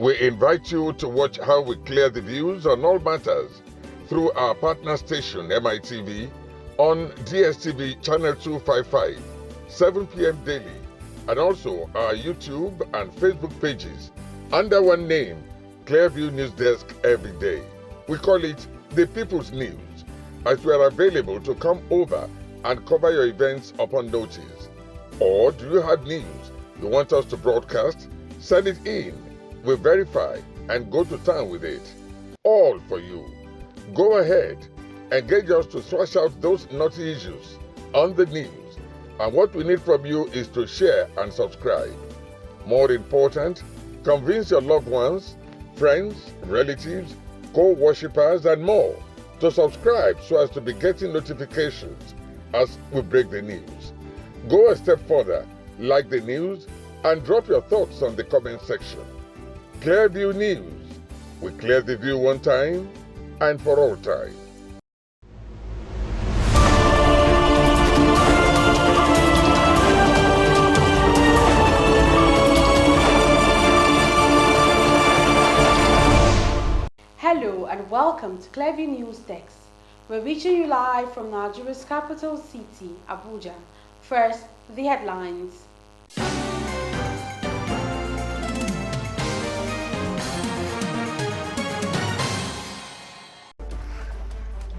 We invite you to watch how we clear the views on all matters through our partner station MITV on DSTV channel 255, 7 p.m. daily, and also our YouTube and Facebook pages under one name, Clearview News Desk every day. We call it The People's News, as we are available to come over and cover your events upon notice. Or do you have news you want us to broadcast? Send it in. We verify and go to town with it. All for you. Go ahead, engage us to thrash out those naughty issues on the news. And what we need from you is to share and subscribe. More important, convince your loved ones, friends, relatives, co-worshippers, and more to subscribe so as to be getting notifications as we break the news. Go a step further, like the news, and drop your thoughts on the comment section. Clearview News. We clear the view one time and for all time. Hello and welcome to Clearview News Desk. We're reaching you live from Nigeria's capital city, Abuja. First, the headlines.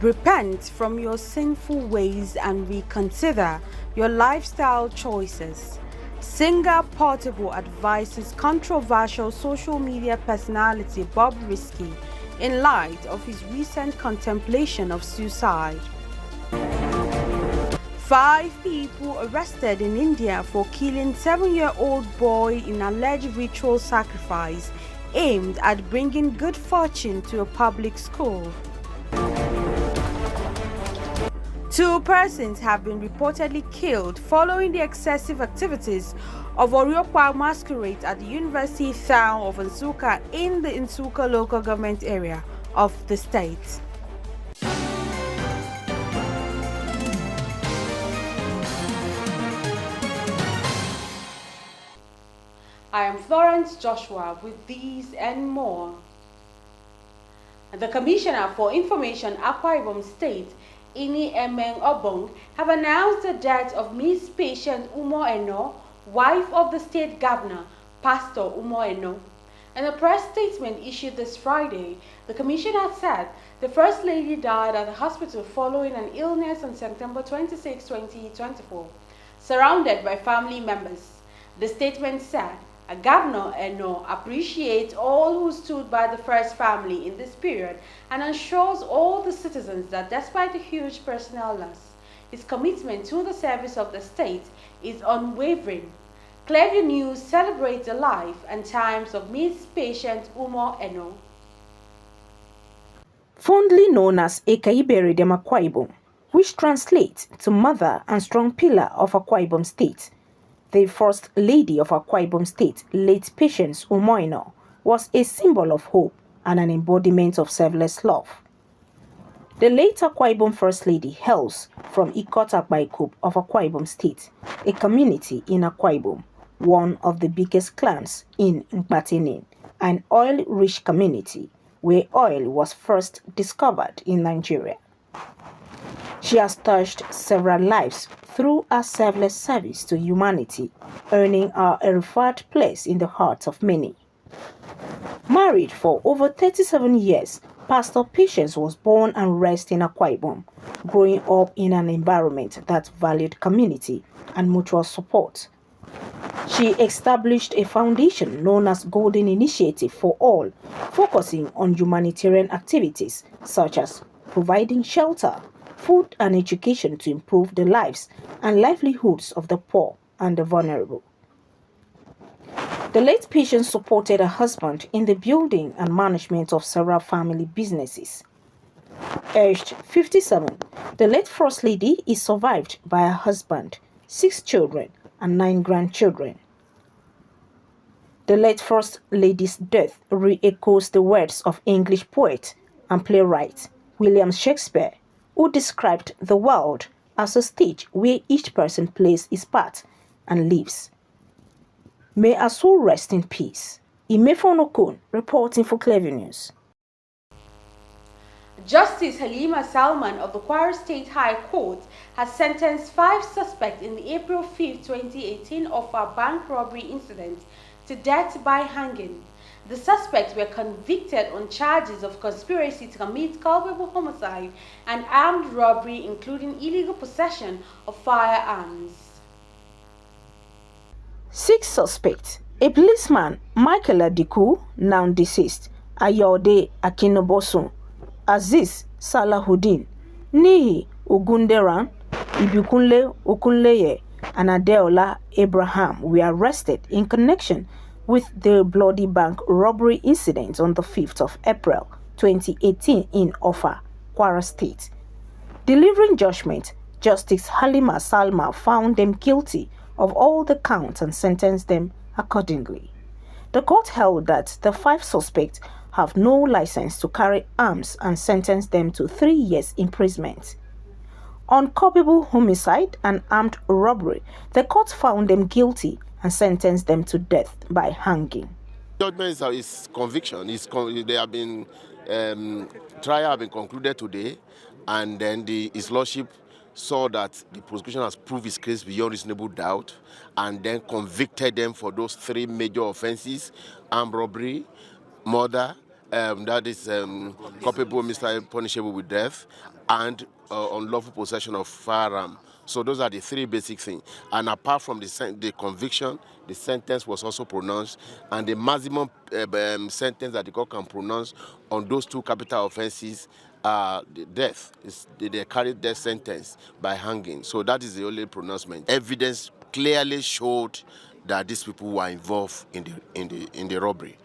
Repent from your sinful ways and reconsider your lifestyle choices. Singer Portable advises controversial social media personality Bobriskyrepent in light of his recent contemplation of suicide. 5 people arrested in India for killing 7-year-old boy in alleged ritual sacrifice aimed at bringing good fortune to a public school. 2 persons have been reportedly killed following the excessive activities of Oriopa masquerade at the University town of Nsukka in the Nsukka local government area of the state. I am Florence Joshua with these and more. The Commissioner for Information, Akwa Ibom State, Ini Emeng Obong, have announced the death of Miss Patient Umo Eno, wife of the state governor, Pastor Umo Eno. In a press statement issued this Friday, the commissioner said the First Lady died at the hospital following an illness on September 26, 2024, surrounded by family members. The statement said, Governor Eno appreciates all who stood by the first family in this period and assures all the citizens that despite the huge personal loss, his commitment to the service of the state is unwavering. Clearview News celebrates the life and times of Miss Patient Umo Eno. Fondly known as Ekaiberi de Akwa Ibom, which translates to Mother and Strong Pillar of Akwa Ibom State, the First Lady of Akwa Ibom State, late Patience Umo Eno, was a symbol of hope and an embodiment of selfless love. The late Akwa Ibom First Lady hails from Ikot Akbaikub of Akwa Ibom State, a community in Akwa Ibom, one of the biggest clans in Nkpatenin, an oil-rich community where oil was first discovered in Nigeria. She has touched several lives through her selfless service to humanity, earning her a revered place in the hearts of many. Married for over 37 years, Pastor Patience was born and raised in Akwa Ibom, growing up in an environment that valued community and mutual support. She established a foundation known as Golden Initiative for All, focusing on humanitarian activities such as providing shelter, food and education to improve the lives and livelihoods of the poor and the vulnerable. The late Patience supported her husband in the building and management of several family businesses. Aged 57, the late First Lady is survived by her husband, 6 children, and 9 grandchildren. The late First Lady's death re-echoes the words of English poet and playwright William Shakespeare, who described the world as a stage where each person plays his part and lives. May her soul rest in peace. Imefonokun reporting for Clever News. Justice Halima Salman of the Kwara State High Court has sentenced 5 suspects in the April 5, 2018 Offa bank robbery incident to death by hanging. The suspects were convicted on charges of conspiracy to commit culpable homicide and armed robbery, including illegal possession of firearms. 6 suspects. A policeman, Michael Adiku, now deceased, Ayode Akinobosun, Aziz Salahuddin, Nihi Ogunderan, Ibikunle Okunleye, and Adeola Abraham were arrested in connection with the bloody bank robbery incident on the 5th of April 2018 in Offa, Kwara State. Delivering judgment, Justice Halima Salma found them guilty of all the counts and sentenced them accordingly. The court held that the 5 suspects have no license to carry arms and sentenced them to 3 years imprisonment. On culpable homicide and armed robbery, the court found them guilty and sentenced them to death by hanging. Judgment is conviction. They have been trial have been concluded today, and then His Lordship saw that the prosecution has proved his case beyond reasonable doubt, and then convicted them for those 3 major offenses: armed robbery, murder, that is culpable homicide punishable with death, and unlawful possession of firearm. So those are the 3 basic things. And apart from the conviction, the sentence was also pronounced, and the maximum sentence that the court can pronounce on those 2 capital offenses, the death. They carried death sentence by hanging. So that is the only pronouncement. Evidence clearly showed that these people were involved in the robbery.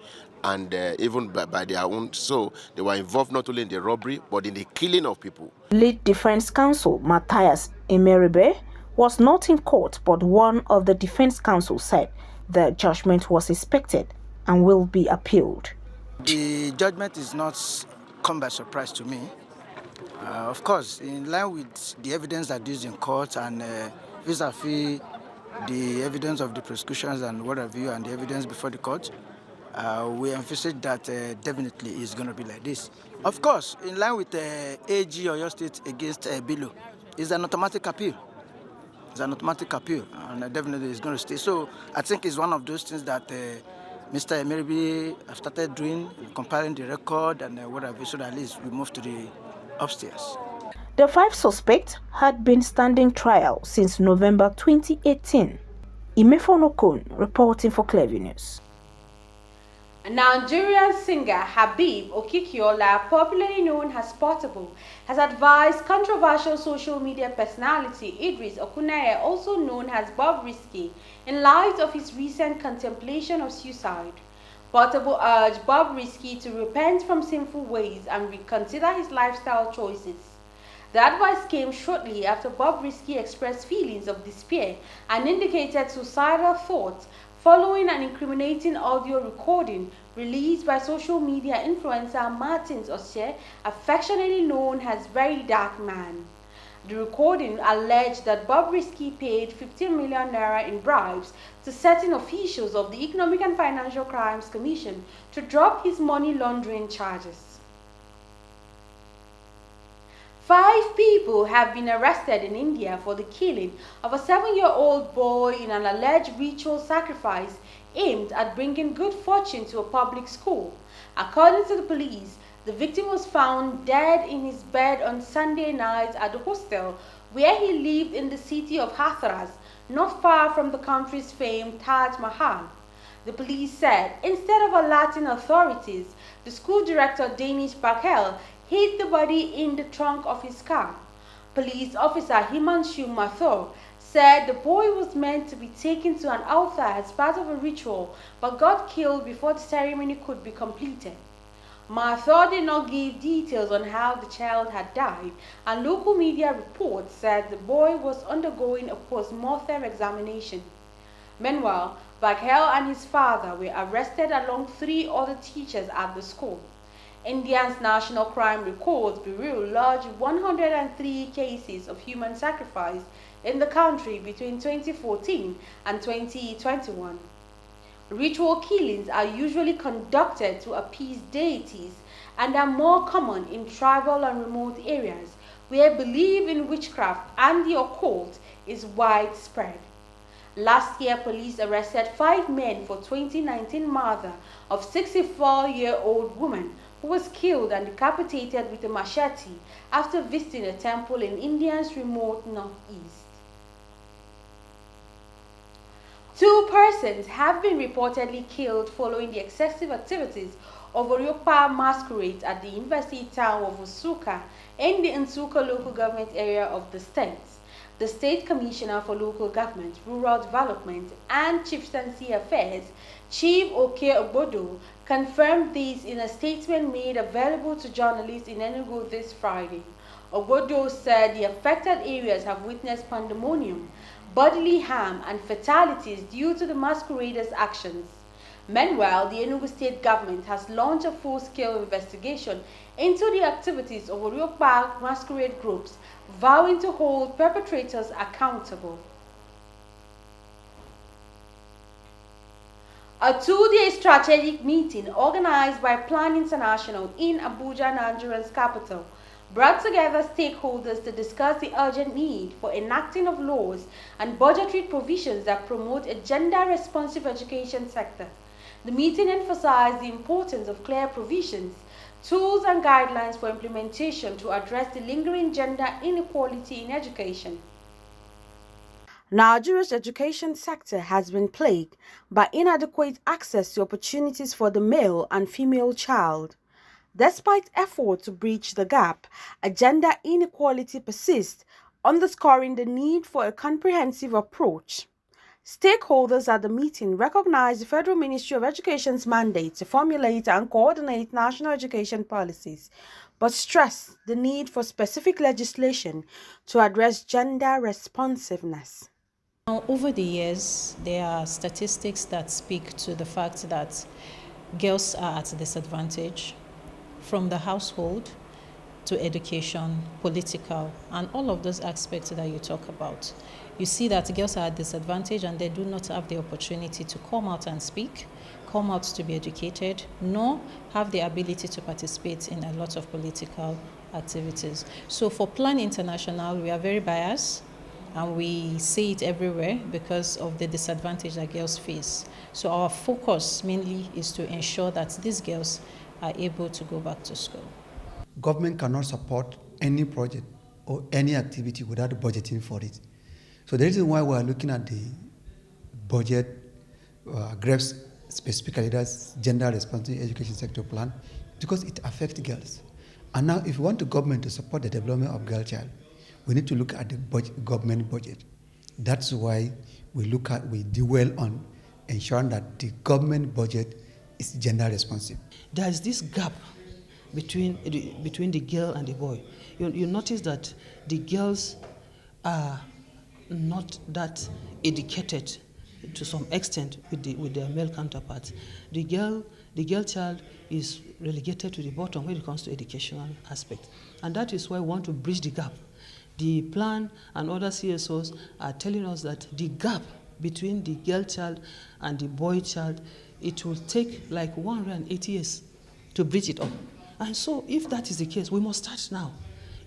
And even by their own, so they were involved not only in the robbery, but in the killing of people. Lead defense counsel Matthias Emeribe was not in court, but one of the defense counsel said the judgment was expected and will be appealed. The judgment is not come by surprise to me. Of course, in line with the evidence that is in court and vis-a-vis the evidence of the prosecutions and what have you, and the evidence before the court, we envisage that definitely it's going to be like this. Of course, in line with AG or your state against Bilo, it's an automatic appeal. It's an automatic appeal, and definitely it's going to stay. So I think it's one of those things that Mr. Emeribe have started doing, compiling the record and what have you, so that at least we move to the upstairs. The 5 suspects had been standing trial since November 2018. Imefonokun reporting for Clever News. Nigerian singer Habib Okikiola, popularly known as Portable, has advised controversial social media personality Idris Okuneye, also known as Bobriskyrepent, in light of his recent contemplation of suicide. Portable urged Bobriskyrepent to repent from sinful ways and reconsider his lifestyle choices. The advice came shortly after Bobriskyrepent expressed feelings of despair and indicated suicidal thoughts following an incriminating audio recording released by social media influencer Martins Osei, affectionately known as Very Dark Man. The recording alleged that Bobriskyrepent paid 15 million naira in bribes to certain officials of the Economic and Financial Crimes Commission to drop his money laundering charges. 5 people have been arrested in India for the killing of a 7-year-old boy in an alleged ritual sacrifice aimed at bringing good fortune to a public school. According to the police, the victim was found dead in his bed on Sunday night at the hostel where he lived in the city of Hathras, not far from the country's famed Taj Mahal. The police said instead of alerting authorities, the school director Danish Bakel hid the body in the trunk of his car. Police officer Himanshu Mathur said the boy was meant to be taken to an altar as part of a ritual but got killed before the ceremony could be completed. Mathur did not give details on how the child had died, and local media reports said the boy was undergoing a post-mortem examination. Meanwhile, Bakel and his father were arrested along 3 other teachers at the school. India's National Crime Records Bureau lodged 103 cases of human sacrifice in the country between 2014 and 2021. Ritual killings are usually conducted to appease deities and are more common in tribal and remote areas where belief in witchcraft and the occult is widespread. Last year, police arrested 5 men for 2019 murder of 64-year-old woman who was killed and decapitated with a machete after visiting a temple in India's remote northeast. 2 persons have been reportedly killed following the excessive activities of Oriopa masquerades at the university town of Usuka in the Nsuka local government area of the state. The State Commissioner for Local Government, Rural Development and Chieftaincy Affairs, Chief Oke Obodo, confirmed this in a statement made available to journalists in Enugu this Friday. Obodo said the affected areas have witnessed pandemonium, bodily harm and fatalities due to the masqueraders' actions. Meanwhile, the Enugu state government has launched a full-scale investigation into the activities of Oriopa masquerade groups, vowing to hold perpetrators accountable. A 2-day strategic meeting organized by Plan International in Abuja, Nigeria's capital, brought together stakeholders to discuss the urgent need for enacting of laws and budgetary provisions that promote a gender-responsive education sector. The meeting emphasized the importance of clear provisions, tools and guidelines for implementation to address the lingering gender inequality in education. Nigeria's education sector has been plagued by inadequate access to opportunities for the male and female child. Despite efforts to bridge the gap, a gender inequality persists, underscoring the need for a comprehensive approach. Stakeholders at the meeting recognized the Federal Ministry of Education's mandate to formulate and coordinate national education policies, but stressed the need for specific legislation to address gender responsiveness. Now, over the years, there are statistics that speak to the fact that girls are at a disadvantage from the household to education, political, and all of those aspects that you talk about. You see that girls are at disadvantage and they do not have the opportunity to come out and speak, come out to be educated, nor have the ability to participate in a lot of political activities. So for Plan International, we are very biased and we see it everywhere because of the disadvantage that girls face. So our focus mainly is to ensure that these girls are able to go back to school. Government cannot support any project or any activity without budgeting for it. So the reason why we are looking at the budget, GREPS specifically, that's Gender Responsive Education Sector Plan, because it affects girls. And now if we want the government to support the development of girl child, we need to look at the government budget. That's why we dwell on ensuring that the government budget is gender responsive. There is this gap between the girl and the boy. You notice that the girls are not that educated to some extent with their male counterparts. The girl child is relegated to the bottom when it comes to educational aspect, and that is why we want to bridge the gap. The plan and other CSOs are telling us that the gap between the girl child and the boy child, it will take like 180 years to bridge it up. And so if that is the case, we must start now.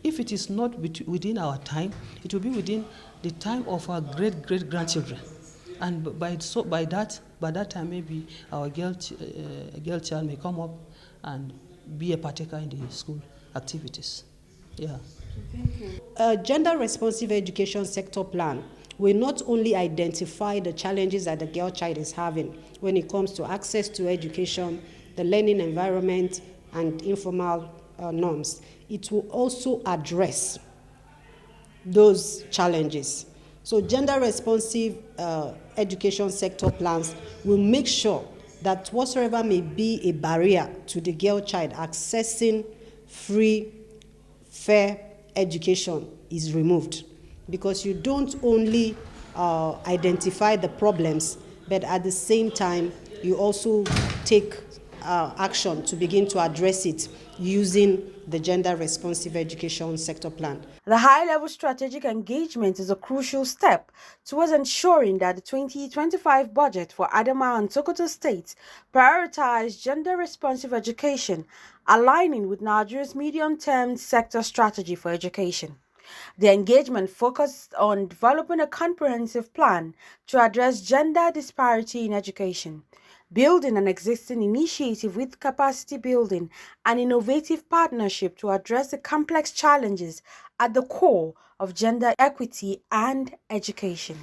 If it is not within our time, it will be within the time of our great-great-grandchildren. And by that time, maybe our girl child may come up and be a partaker in the school activities. Yeah. Thank you. A gender-responsive education sector plan will not only identify the challenges that the girl child is having when it comes to access to education, the learning environment, and informal norms. It will also address those challenges. So gender-responsive education sector plans will make sure that whatsoever may be a barrier to the girl child accessing free, fair education is removed. Because you don't only identify the problems, but at the same time, you also take action to begin to address it using the gender responsive education sector plan. The high-level strategic engagement is a crucial step towards ensuring that the 2025 budget for Adamawa and Sokoto states prioritize gender-responsive education, aligning with Nigeria's medium-term sector strategy for education. The engagement focused on developing a comprehensive plan to address gender disparity in education, building an existing initiative with capacity building and innovative partnership to address the complex challenges at the core of gender equity and education.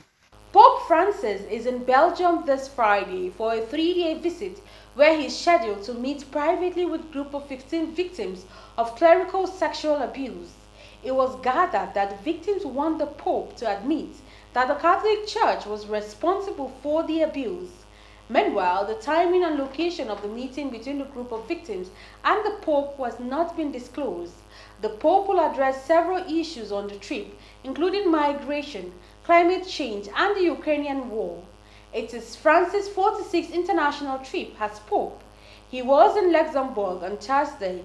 Pope Francis is in Belgium this Friday for a 3-day visit where he is scheduled to meet privately with a group of 15 victims of clerical sexual abuse. It was gathered that the victims want the Pope to admit that the Catholic Church was responsible for the abuse. Meanwhile, the timing and location of the meeting between the group of victims and the Pope was not been disclosed. The Pope will address several issues on the trip, including migration, climate change, and the Ukrainian war. It is Francis' 46th international trip as Pope. He was in Luxembourg on Thursday.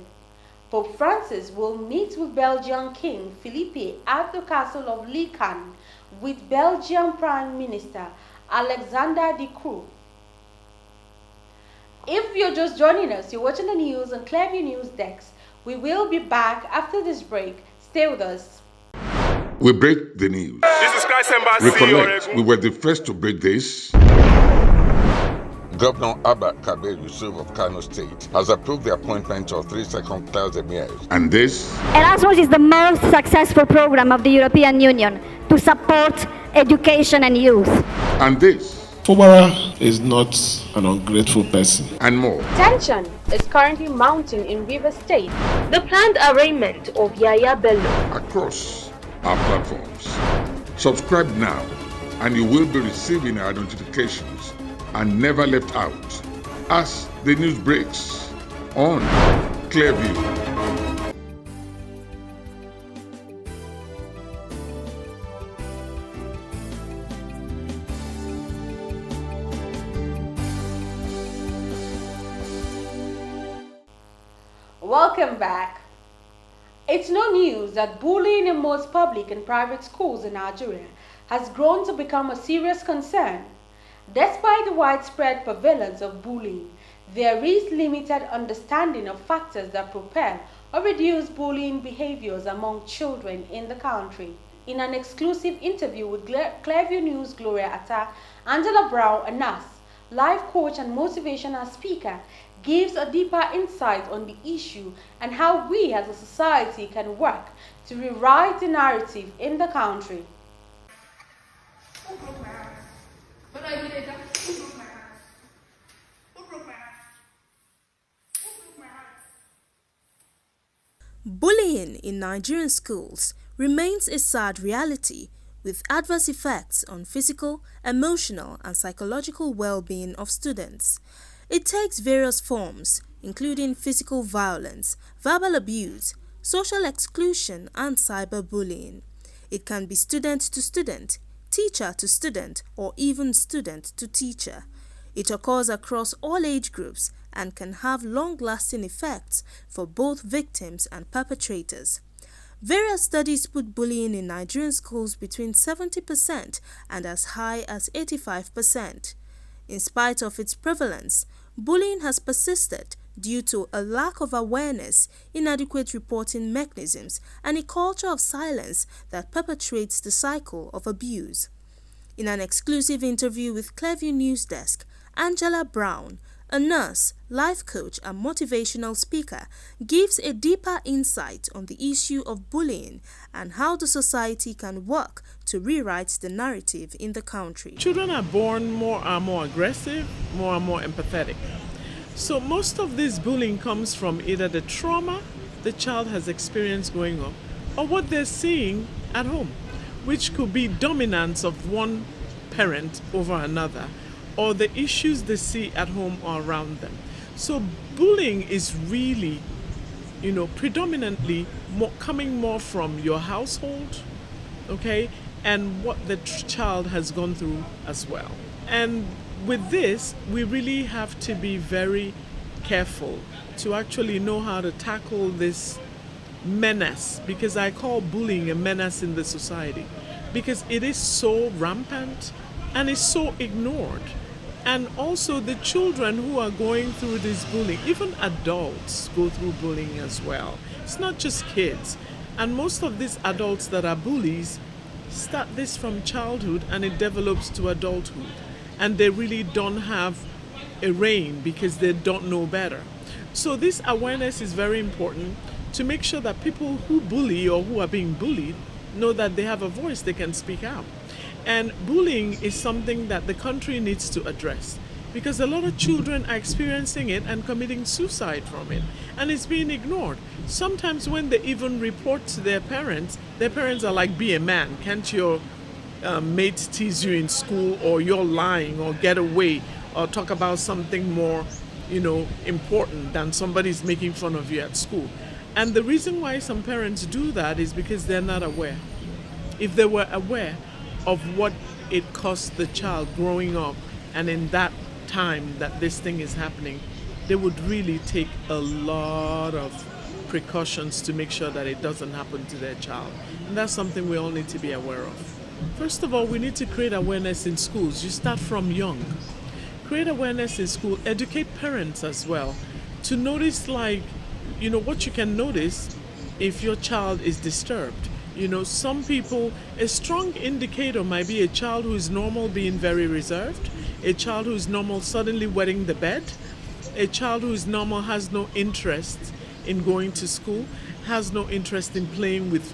Pope Francis will meet with Belgian King Philippe at the castle of Laeken with Belgian Prime Minister Alexander De Croo. If you're just joining us, you're watching the news on Clearview News Desk. We will be back after this break. Stay with us. We break the news. This is Christ Embassy. Recollect, we were the first to break this. Governor Abba Kabir Yusuf of Kano State has approved the appointment of 3 second-class emirs. And this? Erasmus is the most successful program of the European Union to support education and youth. And this? Fubara is not an ungrateful person. And more. Tension is currently mounting in Rivers State. The planned arraignment of Yaya Bello. Across our platforms. Subscribe now and you will be receiving our notifications and never left out as the news breaks on Clearview. Welcome back. It's no news that bullying in most public and private schools in Nigeria has grown to become a serious concern. Despite the widespread prevalence of bullying, there is limited understanding of factors that propel or reduce bullying behaviors among children in the country. In an exclusive interview with Clearview News Gloria Atta, Angela Brown, a nurse, life coach and motivational speaker, gives a deeper insight on the issue and how we as a society can work to rewrite the narrative in the country. Who broke my heart? But I did that. Who broke my heart? Who broke my heart? Who broke my heart? Bullying in Nigerian schools remains a sad reality with adverse effects on physical, emotional, and psychological well-being of students. It takes various forms, including physical violence, verbal abuse, social exclusion, and cyberbullying. It can be student to student, teacher to student, or even student to teacher. It occurs across all age groups and can have long-lasting effects for both victims and perpetrators. Various studies put bullying in Nigerian schools between 70% and as high as 85%. In spite of its prevalence, bullying has persisted due to a lack of awareness, inadequate reporting mechanisms, and a culture of silence that perpetuates the cycle of abuse. In an exclusive interview with Clearview News Desk, Angela Brown, a nurse, life coach, and motivational speaker, gives a deeper insight on the issue of bullying and how the society can work to rewrite the narrative in the country. Children are born more aggressive, more and more empathetic. So most of this bullying comes from either the trauma the child has experienced growing up or what they're seeing at home, which could be dominance of one parent over another, or the issues they see at home or around them. So bullying is really, predominantly coming more from your household, okay, and what the child has gone through as well. And with this, we really have to be very careful to actually know how to tackle this menace, because I call bullying a menace in the society, because it is so rampant and is so ignored. And also the children who are going through this bullying, even adults go through bullying as well. It's not just kids. And most of these adults that are bullies start this from childhood and it develops to adulthood. And they really don't have a rein because they don't know better. So this awareness is very important to make sure that people who bully or who are being bullied know that they have a voice, they can speak out. And bullying is something that the country needs to address, because a lot of children are experiencing it and committing suicide from it, and it's being ignored. Sometimes when they even report to their parents are like, be a man, can't your mate tease you in school, or you're lying, or get away, or talk about something more, important than somebody's making fun of you at school. And the reason why some parents do that is because they're not aware. If they were aware of what it costs the child growing up, and in that time that this thing is happening, they would really take a lot of precautions to make sure that it doesn't happen to their child. And that's something we all need to be aware of. First of all, we need to create awareness in schools. You start from young. Create awareness in school, educate parents as well, to notice, what you can notice if your child is disturbed. Some people, a strong indicator might be a child who is normal being very reserved, a child who is normal suddenly wetting the bed, a child who is normal has no interest in going to school, has no interest in playing with,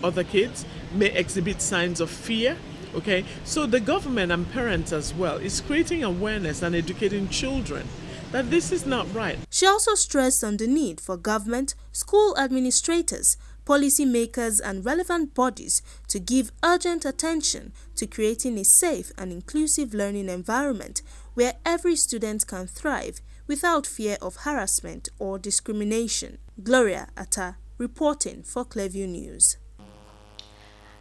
other kids, may exhibit signs of fear. Okay, so the government and parents as well is creating awareness and educating children that this is not right. She also stressed on the need for government, school administrators, policymakers and relevant bodies to give urgent attention to creating a safe and inclusive learning environment where every student can thrive without fear of harassment or discrimination. Gloria Atta, reporting for Clearview News.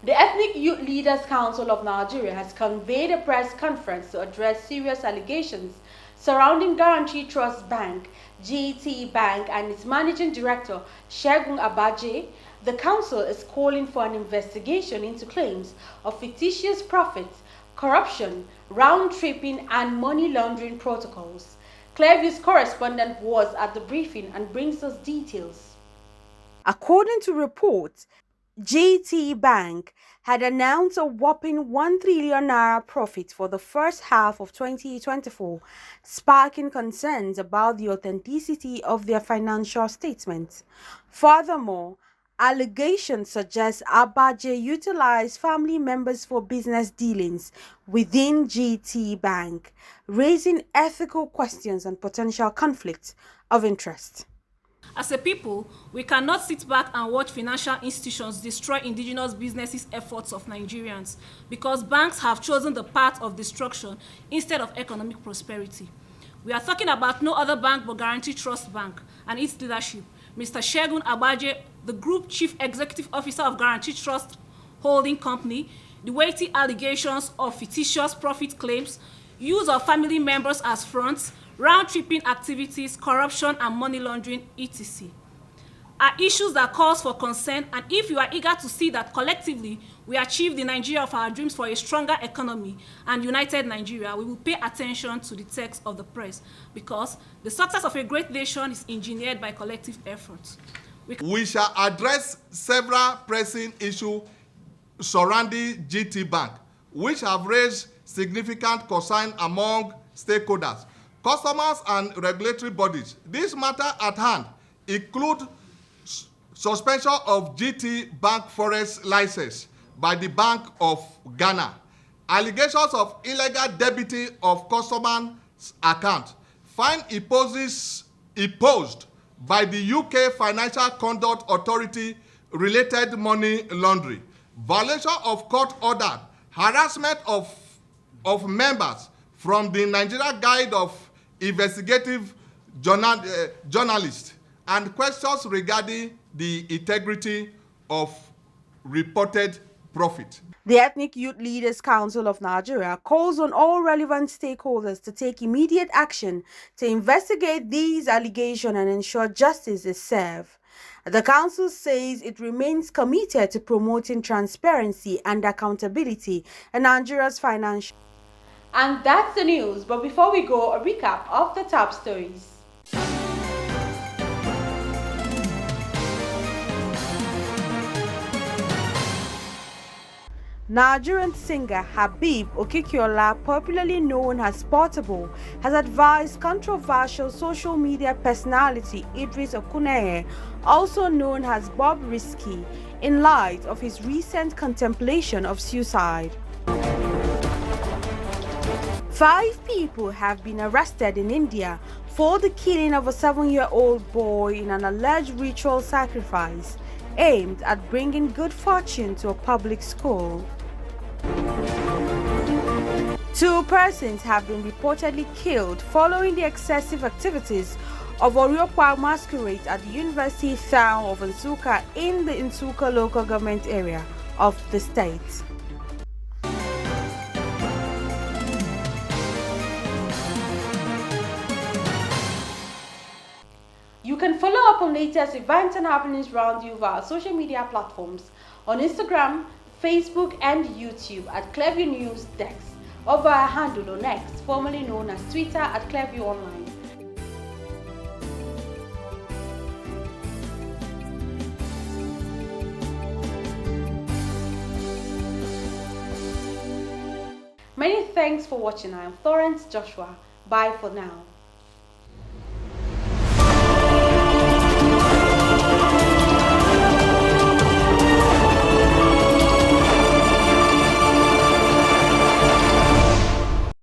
The Ethnic Youth Leaders Council of Nigeria has convened a press conference to address serious allegations surrounding Guarantee Trust Bank, GT Bank, and its managing director, Segun Abaje. The council is calling for an investigation into claims of fictitious profits, corruption, round-tripping, and money laundering protocols. Clearview's correspondent was at the briefing and brings us details. According to reports, GT Bank had announced a whopping 1 trillion naira profit for the first half of 2024, sparking concerns about the authenticity of their financial statements. Furthermore, allegations suggest Abaje utilized family members for business dealings within GT Bank, raising ethical questions and potential conflicts of interest. As a people, we cannot sit back and watch financial institutions destroy indigenous businesses' efforts of Nigerians, because banks have chosen the path of destruction instead of economic prosperity. We are talking about no other bank but Guarantee Trust Bank and its leadership, Mr. Segun Abaje, the Group Chief Executive Officer of Guarantee Trust Holding Company, the weighty allegations of fictitious profit claims, use of family members as fronts, round-tripping activities, corruption and money laundering, etc. are issues that cause for concern, and if you are eager to see that collectively we achieve the Nigeria of our dreams for a stronger economy and united Nigeria, we will pay attention to the text of the press, because the success of a great nation is engineered by collective efforts. We shall address several pressing issues surrounding GT Bank, which have raised significant concern among stakeholders, customers and regulatory bodies. This matter at hand include suspension of GT Bank Forex license by the Bank of Ghana, allegations of illegal debiting of customers' account, fine imposed by the UK Financial Conduct Authority related money laundering, violation of court order, harassment of members from the Nigeria Guide of Investigative Journalists, and questions regarding the integrity of reported profit. The Ethnic Youth Leaders Council of Nigeria calls on all relevant stakeholders to take immediate action to investigate these allegations and ensure justice is served. The council says it remains committed to promoting transparency and accountability in Nigeria's financial. And that's the news, but before we go, a recap of the top stories. Nigerian singer Habib Okikiola, popularly known as Portable, has advised controversial social media personality Idris Okuneye, also known as Bobriskyrepent, in light of his recent contemplation of suicide. 5 people have been arrested in India for the killing of a 7-year-old boy in an alleged ritual sacrifice aimed at bringing good fortune to a public school. 2 persons have been reportedly killed following the excessive activities of Oriopa masquerade at the University town of Nsukka in the Nsukka local government area of the state. You can follow up on latest events and happenings around you via social media platforms on Instagram, Facebook and YouTube at Clearview News Dex, or via handle on X, formerly known as Twitter at Clearview Online. Many thanks for watching. I am Florence Joshua. Bye for now.